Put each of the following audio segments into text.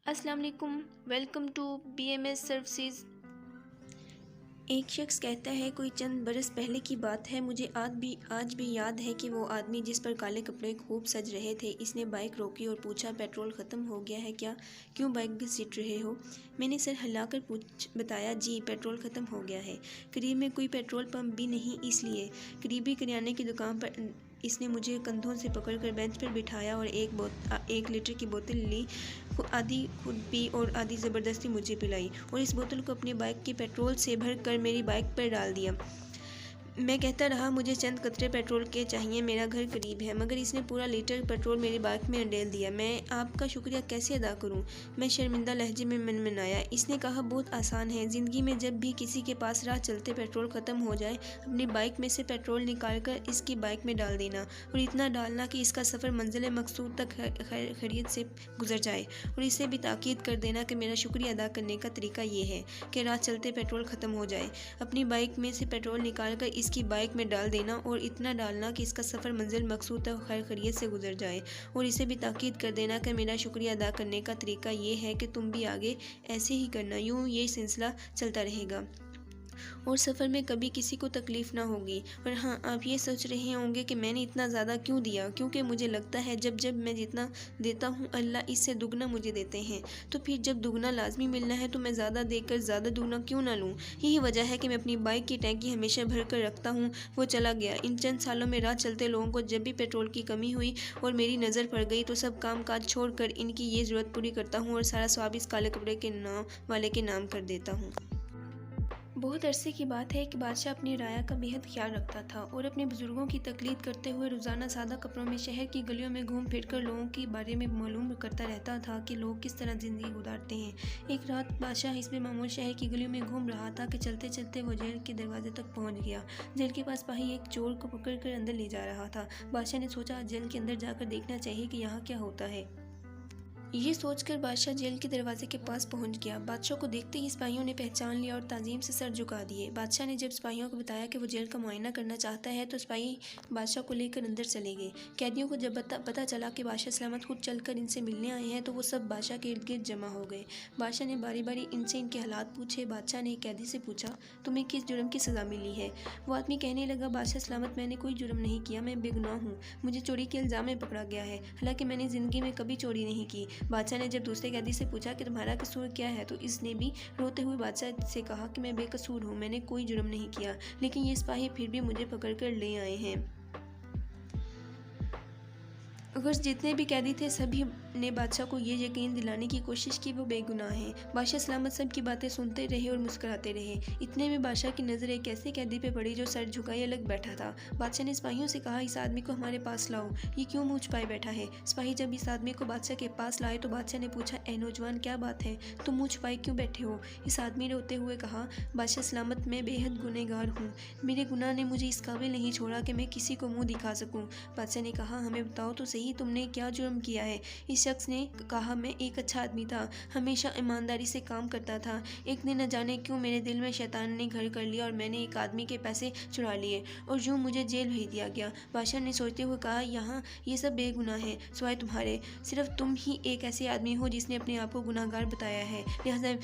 अस्सलाम वालेकुम। Welcome to BMS services. एक शख्स कहता है, कोई चंद बरस पहले की बात है, मुझे आज भी याद है कि वो आदमी जिस पर काले कपड़े खूब सज रहे थे, इसने बाइक रोकी और पूछा, पेट्रोल ख़त्म हो गया है क्या? क्यों बाइक घसीट रहे हो? मैंने सर हिलाकर बताया, जी पेट्रोल ख़त्म हो गया है। करीब में कोई पेट्रोल पंप भी नहीं, इसलिए करीबी किराने की दुकान पर इसने मुझे कंधों से पकड़कर बेंच पर बिठाया और 1 लीटर की बोतल ली। आधी खुद पी और आधी ज़बरदस्ती मुझे पिलाई और इस बोतल को अपनी बाइक के पेट्रोल से भर कर मेरी बाइक पर डाल दिया। मैं कहता रहा, मुझे चंद कतरे पेट्रोल के चाहिए, मेरा घर करीब है, मगर इसने पूरा लीटर पेट्रोल मेरी बाइक में डाल दिया। मैं आपका शुक्रिया कैसे अदा करूं? मैं शर्मिंदा लहजे में मनमनाया। इसने कहा, बहुत आसान है, ज़िंदगी में जब भी किसी के पास राह चलते पेट्रोल ख़त्म हो जाए, अपनी बाइक में से पेट्रोल निकाल कर इसकी बाइक में डाल देना और इतना डालना कि इसका सफ़र मंजिल मकसूद तक खैरियत से गुजर जाए, और इसे भी ताकीद कर देना कि मेरा शुक्रिया अदा करने का तरीका ये है कि राह चलते पेट्रोल ख़त्म हो जाए, अपनी बाइक में से पेट्रोल निकाल कर इसकी बाइक में डाल देना और इतना डालना कि इसका सफ़र मंजिल मकसूद तक खैर खैरियत से गुजर जाए, और इसे भी ताकीद कर देना कि मेरा शुक्रिया अदा करने का तरीका ये है कि तुम भी आगे ऐसे ही करना। यूँ ये सिलसिला चलता रहेगा और सफ़र में कभी किसी को तकलीफ़ ना होगी। और हाँ, आप ये सोच रहे होंगे कि मैंने इतना ज़्यादा क्यों दिया, क्योंकि मुझे लगता है जब जब मैं जितना देता हूँ अल्लाह इससे दुगना मुझे देते हैं, तो फिर जब दुगना लाजमी मिलना है तो मैं ज़्यादा देकर ज़्यादा दुगना क्यों ना लूँ। यही वजह है कि मैं अपनी बाइक की टैंकी हमेशा भर कर रखता हूँ। वो चला गया। इन चंद सालों में राह चलते लोगों को जब भी पेट्रोल की कमी हुई और मेरी नज़र पड़ गई तो सब काम काज छोड़ कर इनकी ये ज़रूरत पूरी करता हूँ और सारा स्वाब इस काले कपड़े के नाम वाले के नाम कर देता हूँ। बहुत अरसे की बात है कि बादशाह अपनी राया का बेहद ख्याल रखता था और अपने बुजुर्गों की तकलीद करते हुए रोज़ाना सादा कपड़ों में शहर की गलियों में घूम फिर कर लोगों के बारे में मालूम करता रहता था कि लोग किस तरह ज़िंदगी गुजारते हैं। एक रात बादशाह इसमें मामूल शहर की गलियों में घूम रहा था कि चलते चलते वो जेल के दरवाजे तक पहुंच गया। जेल के पास सिपाही एक चोर को पकड़ कर अंदर ले जा रहा था। बादशाह ने सोचा, जेल के अंदर जाकर देखना चाहिए कि यहाँ क्या होता है। ये सोचकर बादशाह जेल के दरवाजे के पास पहुंच गया। बादशाह को देखते ही सिपाहियों ने पहचान लिया और ताजीम से सर झुका दिए। बादशाह ने जब सिपाहियों को बताया कि वो जेल का मुआयना करना चाहता है तो सिपाही बादशाह को लेकर अंदर चले गए। कैदियों को जब पता चला कि बादशाह सलामत खुद चलकर इनसे मिलने आए हैं तो वो सब बादशाह के इर्द गिर्द जमा हो गए। बादशाह ने बारी बारी इनसे इनके हालात पूछे। बादशाह ने एक कैदी से पूछा, तुम्हें किस जुर्म की सज़ा मिली है? वो आदमी कहने लगा, बादशाह सलामत, मैंने कोई जुर्म नहीं किया, मैं बेगुनाह हूँ, मुझे चोरी के इल्ज़ाम में पकड़ा गया है, हालांकि मैंने ज़िंदगी में कभी चोरी नहीं की। बादशाह ने जब दूसरे कैदी से पूछा कि तुम्हारा कसूर क्या है तो इसने भी रोते हुए बादशाह से कहा कि मैं बेकसूर हूँ, मैंने कोई जुर्म नहीं किया, लेकिन ये सिपाही फिर भी मुझे पकड़कर ले आए हैं। अगर जितने भी कैदी थे सभी ने बादशाह को ये यकीन दिलाने की कोशिश की वो बेगुनाह हैं। बादशाह सलामत सब की बातें सुनते रहे और मुस्कुराते रहे। इतने में बादशाह की नज़र एक ऐसे कैदी पे पड़ी जो सर झुकाए अलग बैठा था। बादशाह ने सिपाहियों से कहा, इस आदमी को हमारे पास लाओ, ये क्यों मुँह छुपाए बैठा है? सिपाही जब इस आदमी को बादशाह के पास लाए तो बादशाह ने पूछा, ए नौजवान, क्या बात है, तुम मुँह छुपाए क्यों बैठे हो? इस आदमी ने रोते हुए कहा, बादशाह सलामत, मैं बेहद गुनहगार हूँ, मेरे गुनाह ने मुझे इस काबिल नहीं छोड़ा कि मैं किसी को मुँह दिखा सकूँ। बादशाह ने कहा, हमें बताओ तो सही, तुमने क्या जुर्म किया है? इस शख्स ने कहा, मैं एक अच्छा आदमी था, हमेशा ईमानदारी से काम करता था। एक दिन न जाने क्यों मेरे दिल में शैतान ने घर कर लिया और मैंने एक आदमी के पैसे चुरा लिए और यूँ मुझे जेल भेज दिया गया। बादशाह ने सोचते हुए कहा, यहाँ ये सब बेगुनाह है सिवाय तुम्हारे, सिर्फ तुम ही एक ऐसे आदमी हो जिसने अपने आप को गुनाहगार बताया है, लिहाजा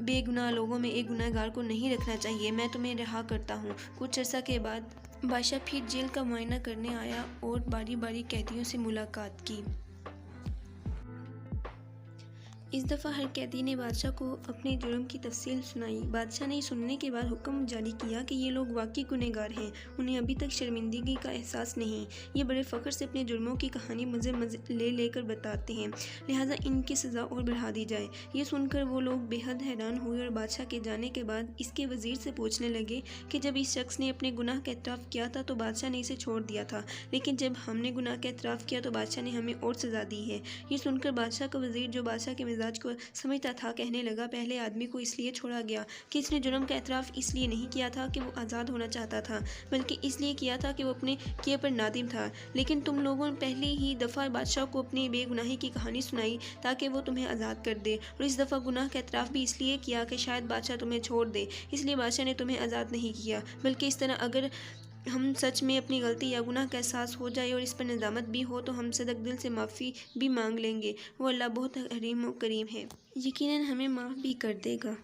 बेगुनाह लोगों में एक गुनाहगार को नहीं रखना चाहिए। मैं तुम्हें रिहा करता हूँ। कुछ अर्सा के बाद बादशाह फिर जेल का मुआयना करने आया और बारी बारी कैदियों से मुलाकात की। इस दफ़ा हर कैदी ने बादशाह को अपने जुर्म की तफसील सुनाई। बादशाह ने सुनने के बाद हुक्म जारी किया कि ये लोग वाकई गुनहगार हैं, उन्हें अभी तक शर्मिंदगी का एहसास नहीं, ये बड़े फ़ख्र से अपने जुर्मों की कहानी मज़े ले लेकर बताते हैं, लिहाजा इनकी सज़ा और बढ़ा दी जाए। ये सुनकर वो लोग बेहद हैरान हुए और बादशाह के जाने के बाद इसके वज़ीर से पूछने लगे कि जब इस शख्स ने अपने गुनाह का एतराफ़ किया था तो बादशाह ने इसे छोड़ दिया था, लेकिन जब हमने गुनाह का एतराफ़ किया तो बादशाह ने हमें और सज़ा दी है। ये सुनकर बादशाह का वज़ीर, जो बादशाह के मिजाज को समझता था, कहने लगा, पहले आदमी को इसलिए छोड़ा गया कि इसने जुर्म का एतराफ़ इसलिए नहीं किया था कि वो आज़ाद होना चाहता था, बल्कि इसलिए किया था कि वो अपने किए पर नादिम था। लेकिन तुम लोगों ने पहली ही दफ़ा बादशाह को अपनी बेगुनाही की कहानी सुनाई ताकि वो तुम्हें आज़ाद कर दे, और इस दफ़ा गुनाह का एतराफ़ भी इसलिए किया कि शायद बादशाह तुम्हें छोड़ दे, इसलिए बादशाह ने तुम्हें आज़ाद नहीं किया, बल्कि इस तरह अगर हम सच में अपनी गलती या गुनाह का एहसास हो जाए और इस पर नदामत भी हो तो हम सदक दिल से माफ़ी भी मांग लेंगे। वो अल्लाह बहुत हलीम और करीम है, यकीनन हमें माफ़ भी कर देगा।